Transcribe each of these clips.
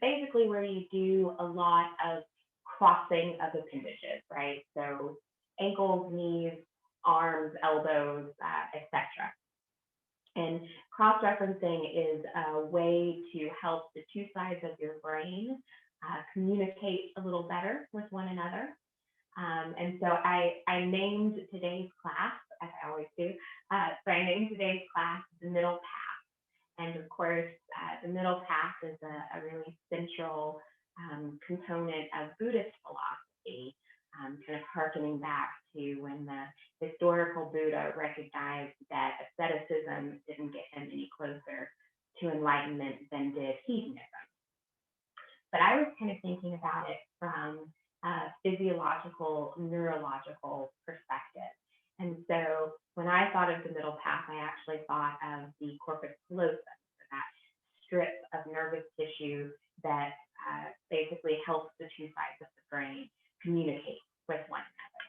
basically where you do a lot of crossing of appendages, right? So ankles, knees, arms, elbows, etc. And cross-referencing is a way to help the two sides of your brain communicate a little better with one another. And so I named today's class, as I always do, so I named today's class The Middle Path. And of course, the middle path is a really central component of Buddhist philosophy, kind of harkening back to when the historical Buddha recognized that asceticism didn't get him any closer to enlightenment than did hedonism. But I was kind of thinking about it from a physiological, neurological perspective. And so when I thought of the middle path, I actually thought of the corpus callosum, so that strip of nervous tissue that basically helps the two sides of the brain communicate with one another.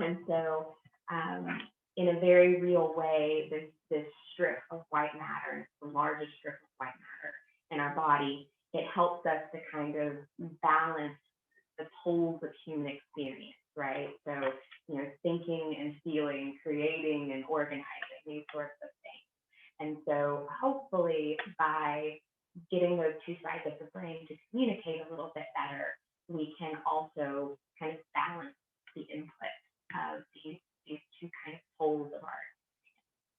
And so, in a very real way, this strip of white matter, the largest strip of white matter in our body, it helps us to kind of balance the poles of human experience, right? So, thinking and feeling, creating and organizing, these sorts of things. And so, hopefully, by getting those two sides of the brain to communicate a little bit better, we can also kind of balance the input of these two kind of poles of our.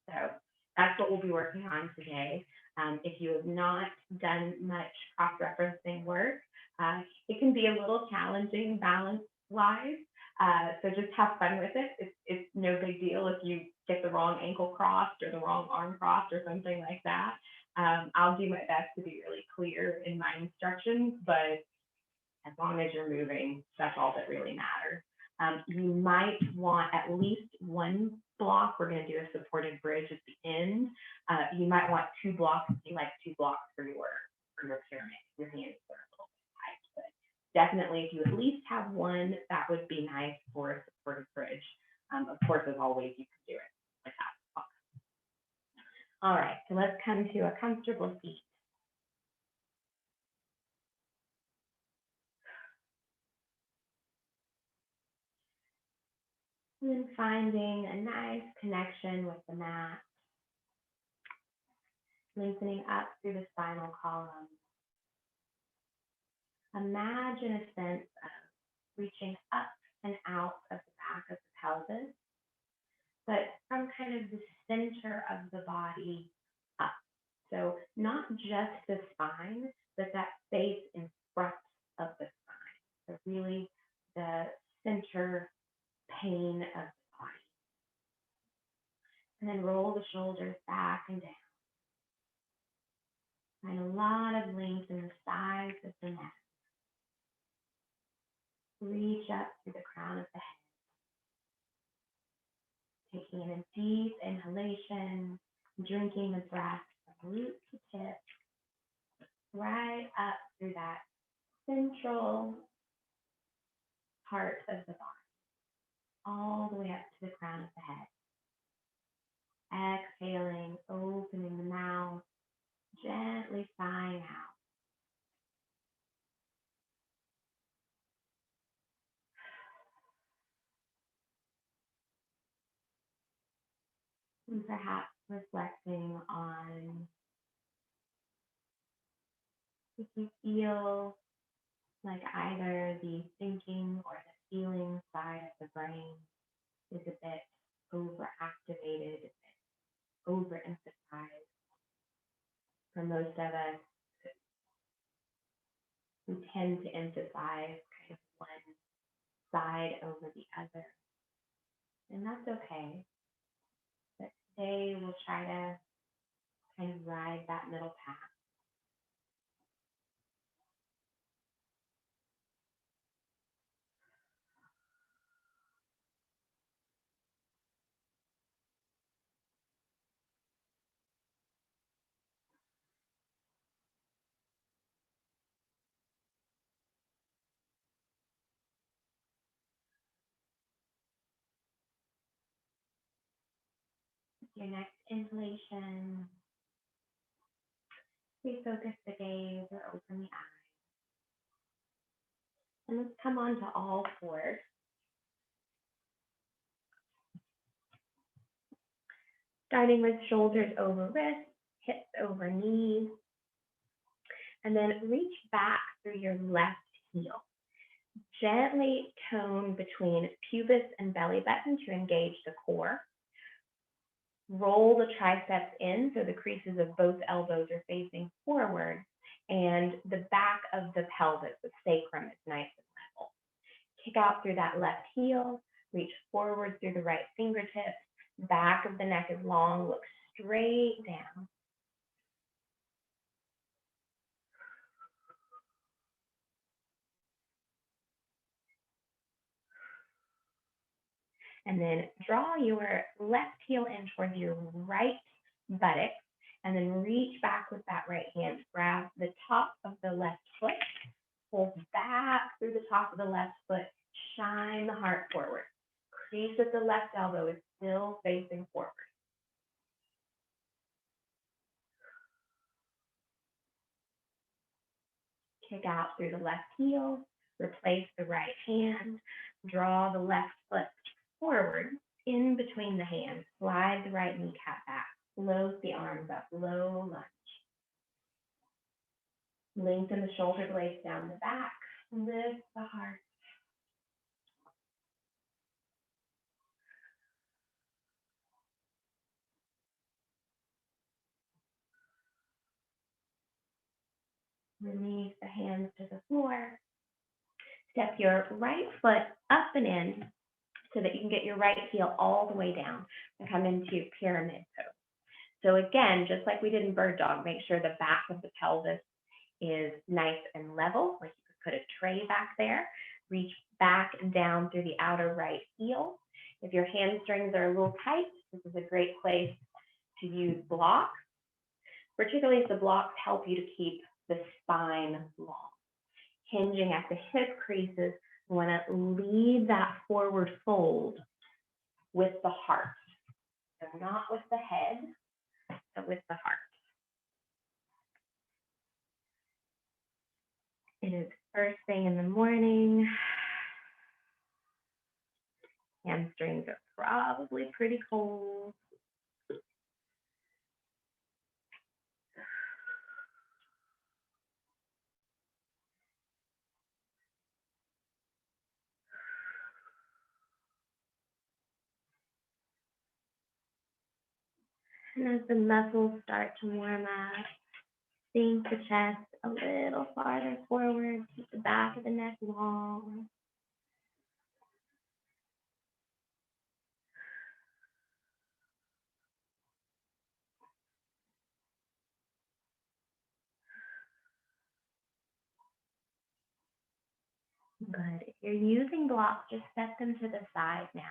So that's what we'll be working on today. If you have not done much cross-referencing work, it can be a little challenging balance-wise. So just have fun with it. It's no big deal if you get the wrong ankle crossed or the wrong arm crossed or something like that. I'll do my best to be really clear in my instructions, but as long as you're moving, that's all that really matters. You might want at least one block. We're going to do a supported bridge at the end. You might want two blocks, be like two blocks for your pyramid. Your hands are a little bit tight, but definitely if you at least have one, that would be nice for a supported bridge. Of course, as always, you can do it without blocks. All right, so let's come to a comfortable seat. And then finding a nice connection with the mat, lengthening up through the spinal column. Imagine a sense of reaching up and out of the back of the pelvis, but from kind of the center of the body up. So not just the spine, but that space in front of the spine. So really the center pane of the body. And then roll the shoulders back and down. Find a lot of length in the sides of the neck. Reach up through the crown of the head. Taking in a deep inhalation, drinking the breath from root to tip, right up through that central part of the body, all the way up to the crown of the head. Exhaling, opening the mouth, gently sighing out. And perhaps reflecting on if you feel like either the thinking or the feeling side of the brain is a bit overactivated, a bit overemphasized. For most of us, we tend to emphasize kind of one side over the other. And that's okay. But today we'll try to kind of ride that middle path. Your next inhalation, refocus the gaze or open the eyes. And let's come on to all fours. Starting with shoulders over wrists, hips over knees, and then reach back through your left heel. Gently tone between pubis and belly button to engage the core. Roll the triceps in so the creases of both elbows are facing forward, and the back of the pelvis, the sacrum, is nice and level. Kick out through that left heel, reach forward through the right fingertips. Back of the neck is long, look straight down. And then draw your left heel in towards your right buttock, and then reach back with that right hand. Grab the top of the left foot, pull back through the top of the left foot, shine the heart forward. Crease at the left elbow is still facing forward. Kick out through the left heel, replace the right hand, draw the left foot forward in between the hands, slide the right kneecap back, float the arms up, low lunge. Lengthen the shoulder blades down the back, lift the heart. Release the hands to the floor. Step your right foot up and in so that you can get your right heel all the way down and come into pyramid pose. So again, just like we did in bird dog, make sure the back of the pelvis is nice and level, like you could put a tray back there. Reach back and down through the outer right heel. If your hamstrings are a little tight, this is a great place to use blocks, particularly if the blocks help you to keep the spine long. Hinging at the hip creases, we want to lead that forward fold with the heart. So not with the head, but with the heart. It is first thing in the morning. Hamstrings are probably pretty cold. And as the muscles start to warm up, sink the chest a little farther forward, keep the back of the neck long. Good. If you're using blocks, just set them to the side now.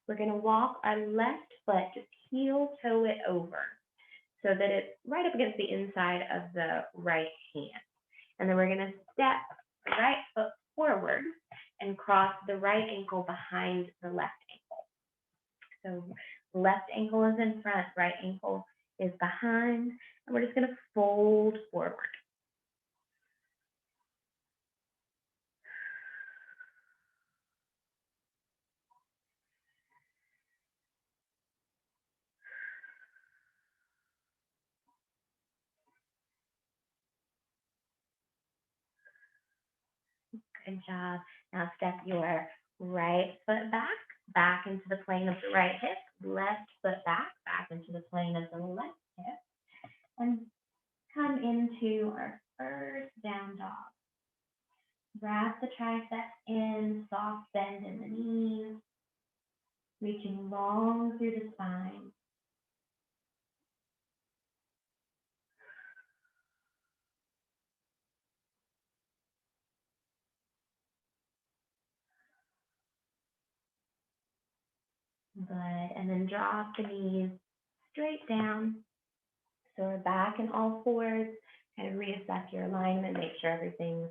We're going to walk our left foot, just heel toe it over so that it's right up against the inside of the right hand. And then we're going to step the right foot forward and cross the right ankle behind the left ankle. So left ankle is in front, right ankle is behind, and we're just going to fold forward. Good job. Now step your right foot back into the plane of the right hip, left foot back into the plane of the left hip, and come into our first down dog. Wrap the triceps in, soft bend in the knees, reaching long through the spine. Good, and then drop the knees straight down. So we're back in all fours, kind of reassess your alignment, make sure everything's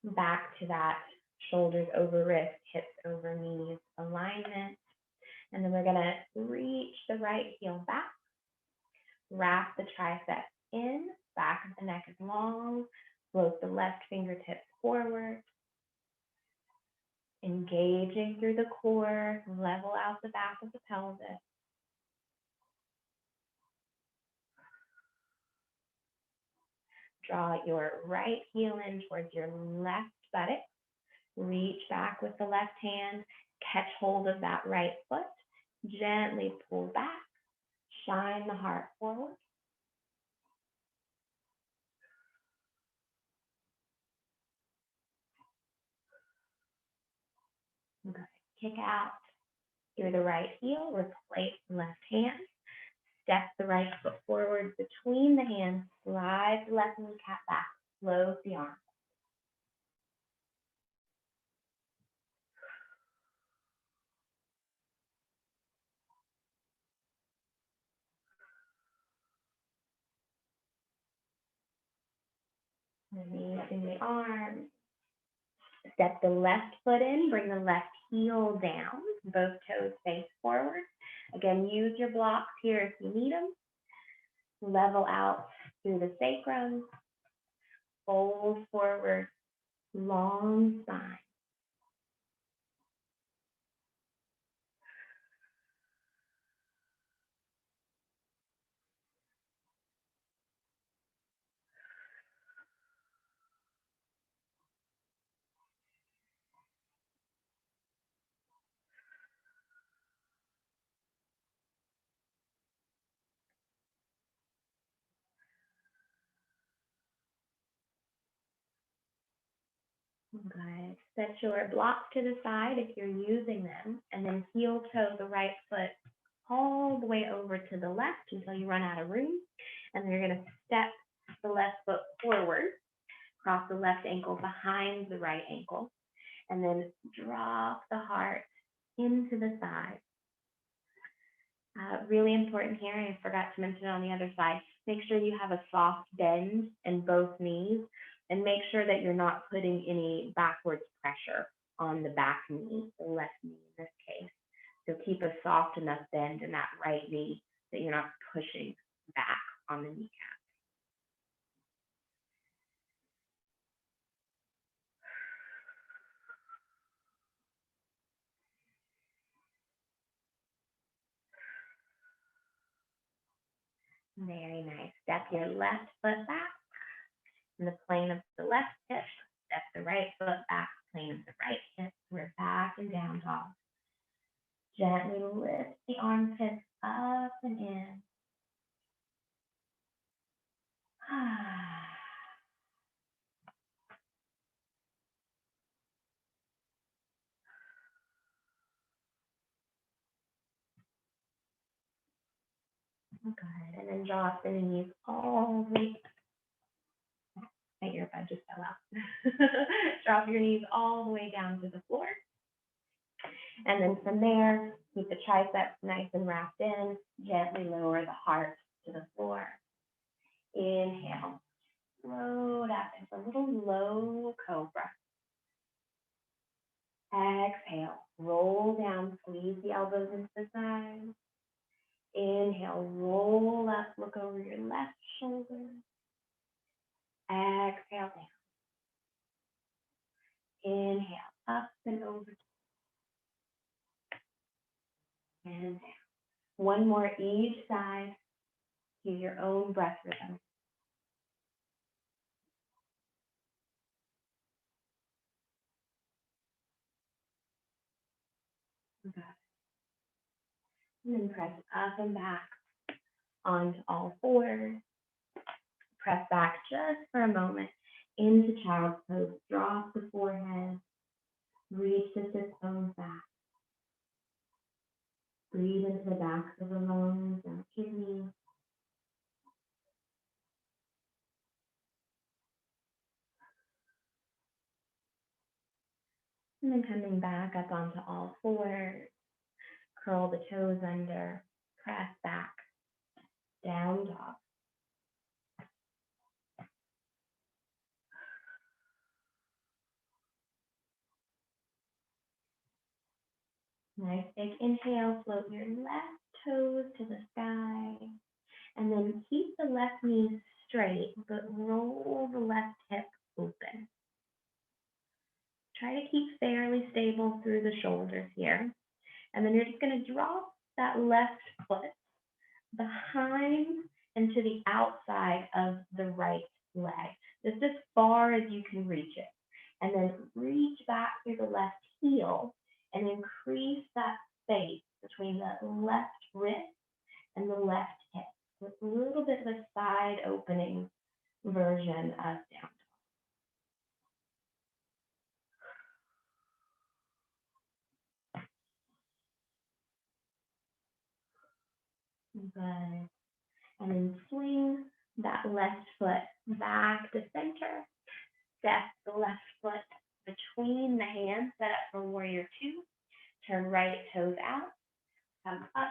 back to that shoulders over wrist, hips over knees alignment. And then we're gonna reach the right heel back, wrap the triceps in, back of the neck is long, float the left fingertips forward, engaging through the core, level out the back of the pelvis. Draw your right heel in towards your left buttock. Reach back with the left hand, catch hold of that right foot, gently pull back, shine the heart forward. Good. Kick out through the right heel, replace the left hand, step the right foot forward between the hands, slide the left kneecap back, close the arm. Releasing the arm. Step the left foot in, bring the left heel down, both toes face forward. Again, use your blocks here if you need them. Level out through the sacrum, fold forward, long spine. Good. Set your blocks to the side if you're using them, and then heel toe the right foot all the way over to the left until you run out of room. And then you're going to step the left foot forward, cross the left ankle behind the right ankle, and then drop the heart into the side. Really important here, I forgot to mention on the other side, make sure you have a soft bend in both knees, and make sure that you're not putting any backwards pressure on the back knee, the left knee in this case. So keep a soft enough bend in that right knee that you're not pushing back on the kneecap. Very nice. Step your left foot back in the plane of the left hip. Step the right foot back, plane of the right hip. We're back and down dog. Gently lift the armpits up and in. Good. And then drop the knees all the way. My earbud just fell out. Drop your knees all the way down to the floor. And then from there, keep the triceps nice and wrapped in. Gently lower the heart to the floor. Inhale. Float up into a little low cobra. Exhale. Roll down. Squeeze the elbows into the sides. Inhale. Roll up. Look over your left shoulder. Exhale down. Inhale. Up and over. And down. One more each side to your own breath rhythm. Okay. And then press up and back onto all fours. Press back just for a moment into child's pose. Drop the forehead. Reach the sit bones back. Breathe into the backs of the lungs and kidneys. And then coming back up onto all fours. Curl the toes under. Press back. Down dog. Nice big inhale. Float your left toes to the sky. And then keep the left knee straight, but roll the left hip open. Try to keep fairly stable through the shoulders here. And then you're just going to drop that left foot behind and to the outside of the right leg, just as far as you can reach it. And then reach back through the left heel and increase that space between the left wrist and the left hip. With a little bit of a side opening version of down. Good. And then swing that left foot back to center. Step the left foot between the hands, set up for warrior two. Turn right toes out. Come up,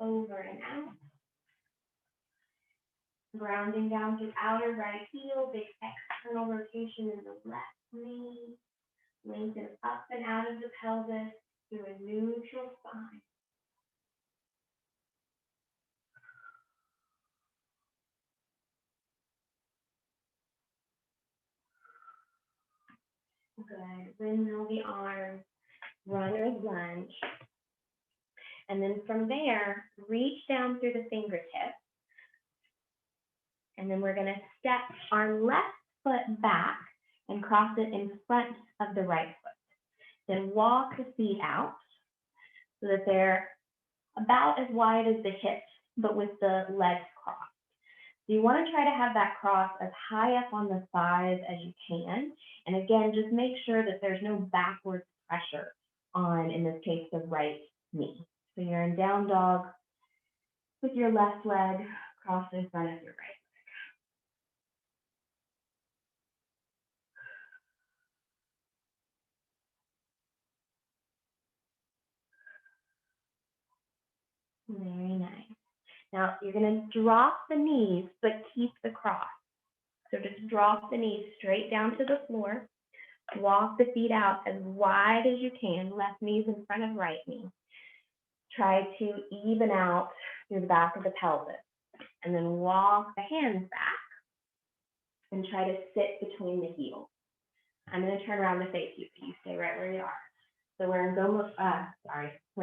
over and out. Grounding down through outer right heel, big external rotation in the left knee. Lengthen up and out of the pelvis through a neutral spine. Good. Windmill the arms, runner's lunge. And then from there, reach down through the fingertips. And then we're going to step our left foot back and cross it in front of the right foot. Then walk the feet out so that they're about as wide as the hips, but with the legs crossed. So you want to try to have that cross as high up on the thighs as you can. And again, just make sure that there's no backwards pressure on, in this case, the right knee. So you're in down dog with your left leg crossed in front of your right. Very nice. Now you're going to drop the knees, but keep the cross. So just drop the knees straight down to the floor. Walk the feet out as wide as you can, left knee's in front of right knee. Try to even out through the back of the pelvis. And then walk the hands back and try to sit between the heels. I'm going to turn around to face you, so you stay right where you are. So we're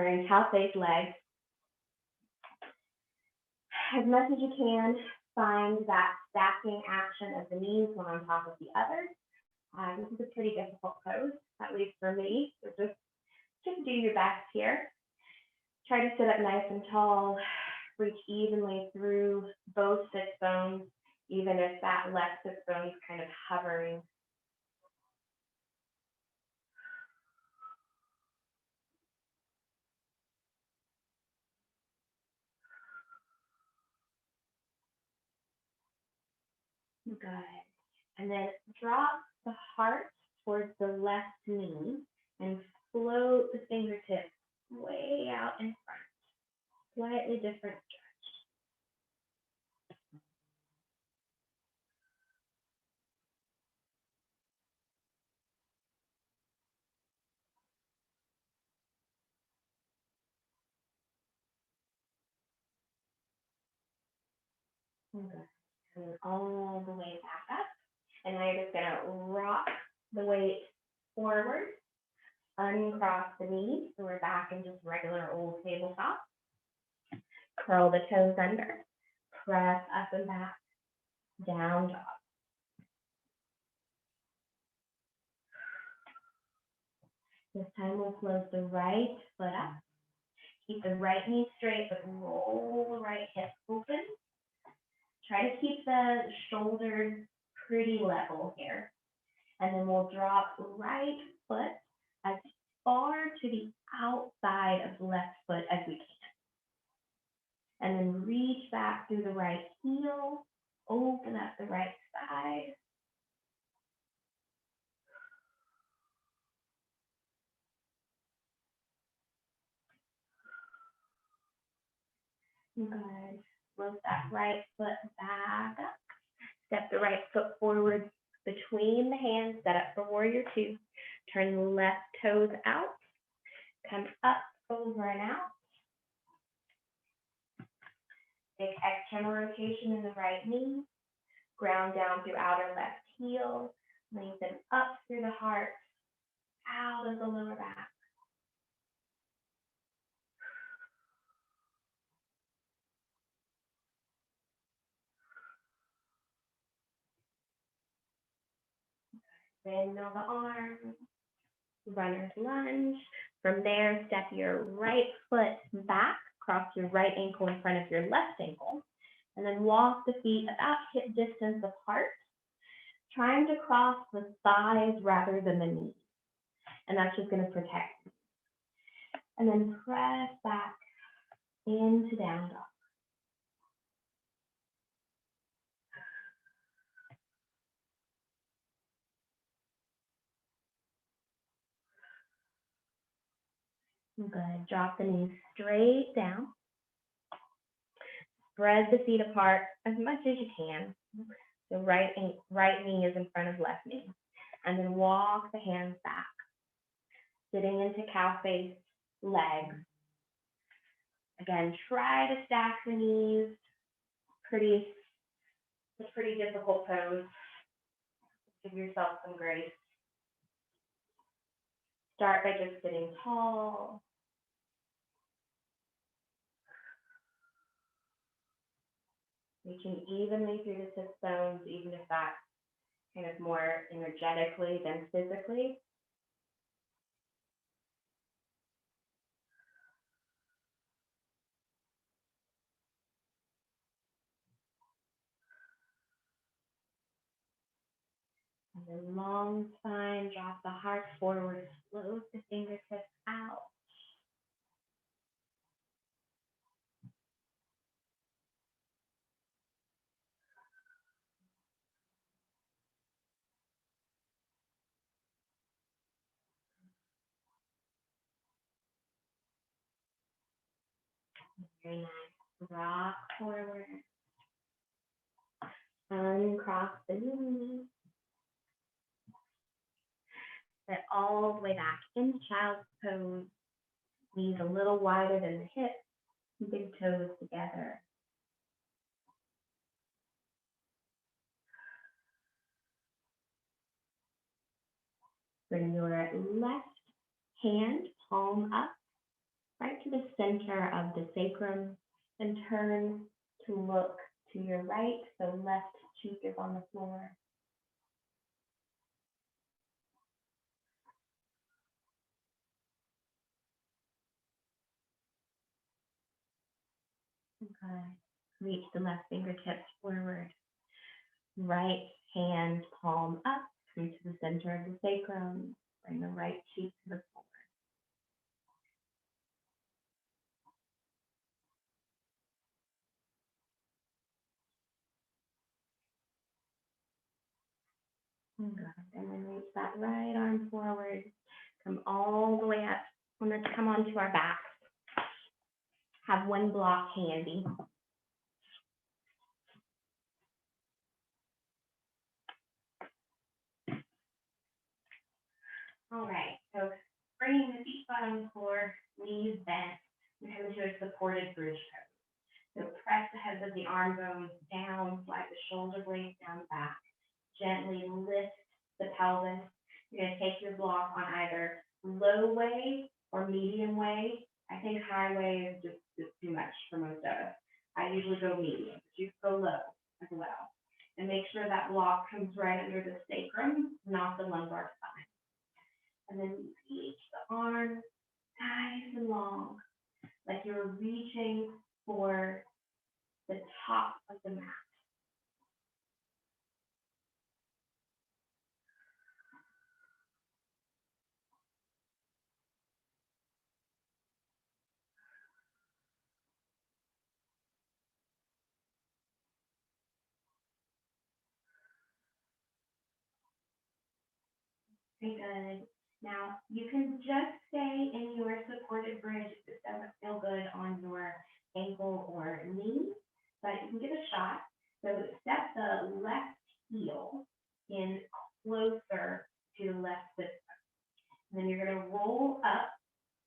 in cow face legs. As much as you can, find that stacking action of the knees one on top of the other. This is a pretty difficult pose, at least for me. So just do your best here. Try to sit up nice and tall. Reach evenly through both sit bones, even if that left sit bone is kind of hovering. Good. And then drop the heart towards the left knee and float the fingertips way out in front. Slightly different stretch. Okay. And all the way back up. And now you're just going to rock the weight forward, uncross the knees, so we're back in just regular old tabletop. Curl the toes under, press up and back, down dog. This time we'll close the right foot up. Keep the right knee straight, but roll the right hip open. Try to keep the shoulders pretty level here. And then we'll drop right foot as far to the outside of the left foot as we can. And then reach back through the right heel, open up the right side. Good. Float that right foot back up. Step the right foot forward between the hands, set up for warrior two. Turn the left toes out. Come up, over and out. Big external rotation in the right knee. Ground down through outer left heel. Lengthen up through the heart, out of the lower back. Bend the arms, runner's lunge. From there, step your right foot back, cross your right ankle in front of your left ankle, and then walk the feet about hip distance apart, trying to cross the thighs rather than the knees. And that's just going to protect you. And then press back into down dog. Good. Drop the knees straight down. Spread the feet apart as much as you can. So right knee is in front of left knee. And then walk the hands back. Sitting into cow face, legs. Again, try to stack the knees. It's a pretty difficult pose. Give yourself some grace. Start by just sitting tall. Reaching evenly through the sit bones, even if that's kind of more energetically than physically. And then long spine, drop the heart forward, float the fingertips out. Very nice. Rock forward. Uncross the knees. Sit all the way back into child's pose. Knees a little wider than the hips. Big toes together. Bring your left hand, palm up, right to the center of the sacrum, and turn to look to your right, so left cheek is on the floor. Okay. Reach the left fingertips forward. Right hand, palm up, through to the center of the sacrum. Bring the right cheek to the floor. Good. And then reach that right arm forward. Come all the way up. Let's come onto our back. Have one block handy. All right, so bringing the feet flat on the floor, knees bent, and come into a supported bridge pose. So press the heads of the arm bones down, slide the shoulder blades down back. Gently lift the pelvis. You're going to take your block on either low way or medium way. I think high way is just too much for most of us. I usually go medium, but you can go low as well. And make sure that block comes right under the sacrum, not the lumbar spine. And then reach the arms nice and long, like you're reaching for the top of the mat. Very good. Now, you can just stay in your supported bridge if it doesn't feel good on your ankle or knee, but you can give it a shot. So step the left heel in closer to the left foot. And then you're going to roll up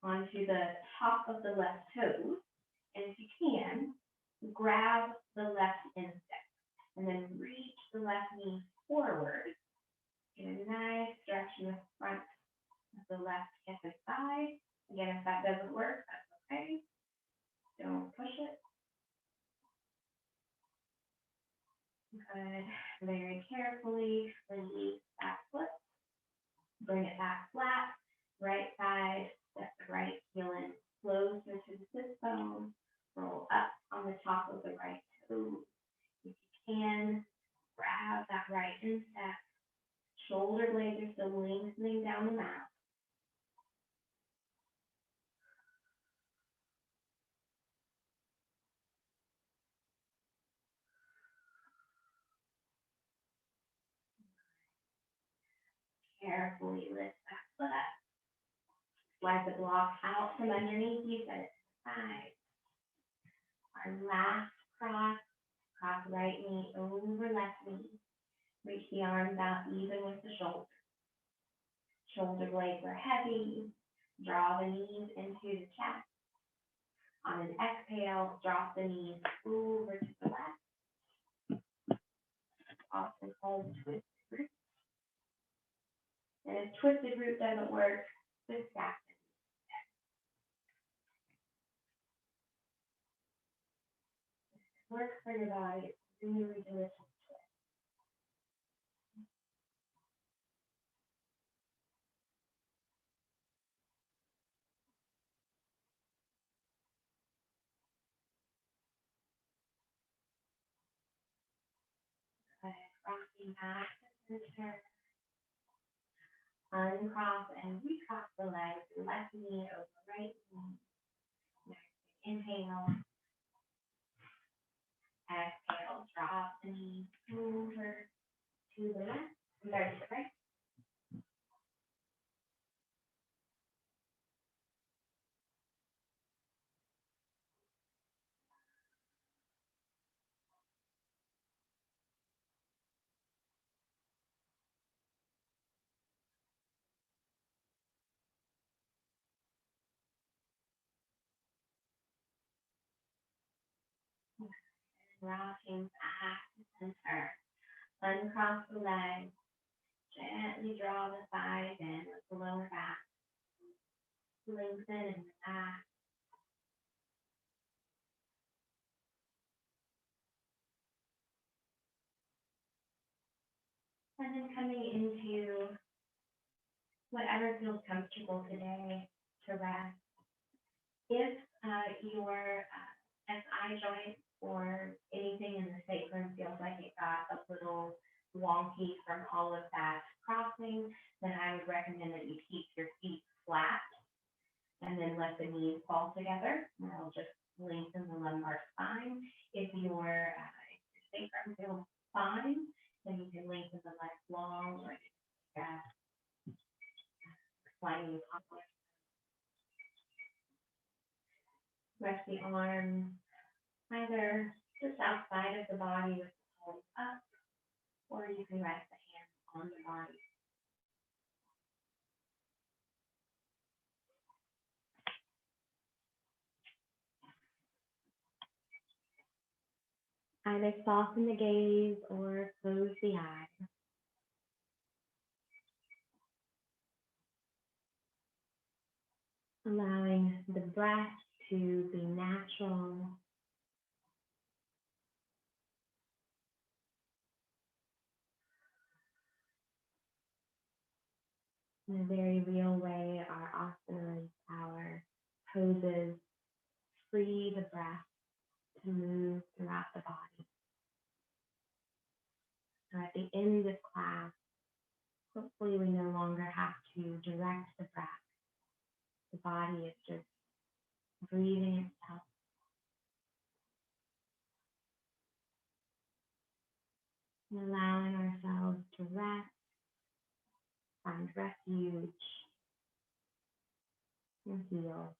onto the top of the left toe. And if you can, grab the left instep and then reach the left a nice stretch in the front of the left hip and thigh. Again, if that doesn't work, that's okay. Don't push it. Good. Very carefully release that foot. Bring it back flat. Right side, step the right heel in closer to the sit bone. Roll up on the top of the right toe. If you can, grab that right instep. Shoulder blades are still lengthening down the mat. Carefully lift that foot up. Slide the block out from underneath you, set it to the side. Our last cross, cross right knee over left knee. Reach the arms out even with the shoulder. Shoulder blades are heavy. Draw the knees into the chest. On an exhale, drop the knees over to the left. Often called twisted root. And if twisted root doesn't work, just stack it. Work for your body. It's really delicious. Good. Rocking back to center. Uncross and recross the legs. Left knee over right knee. Next, inhale. Exhale. Drop the knee over to the left. There's the right. Rocking back to center. Uncross the legs. Gently draw the thighs in with the lower back. Lengthen in the back. And then coming into whatever feels comfortable today to rest. If your SI joint or anything in the sacrum feels like it got a little wonky from all of that crossing, then I would recommend that you keep your feet flat and then let the knees fall together. And it'll just lengthen the lumbar spine. If your sacrum feels fine, then you can lengthen the legs long or sliding poplar. Rest the arms either just outside of the body with the palms up, or you can rest the hands on the body. Either soften the gaze or close the eyes. Allowing the breath to be natural. In a very real way, our asanas, our poses, free the breath to move throughout the body. So at the end of this class, hopefully we no longer have to direct the breath. The body is just breathing itself. And allowing ourselves to rest, find refuge, and heal.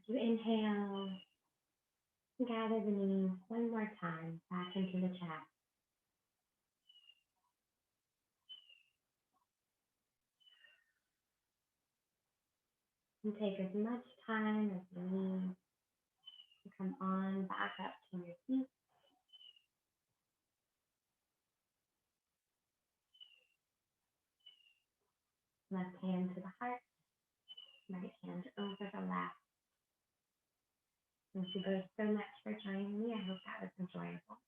you inhale, gather the knees one more time back into the chest. And take as much time as you need to come on back up to your feet. Left hand to the heart, right hand over the left. Thank you both so much for joining me. I hope that was enjoyable.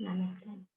Namaste.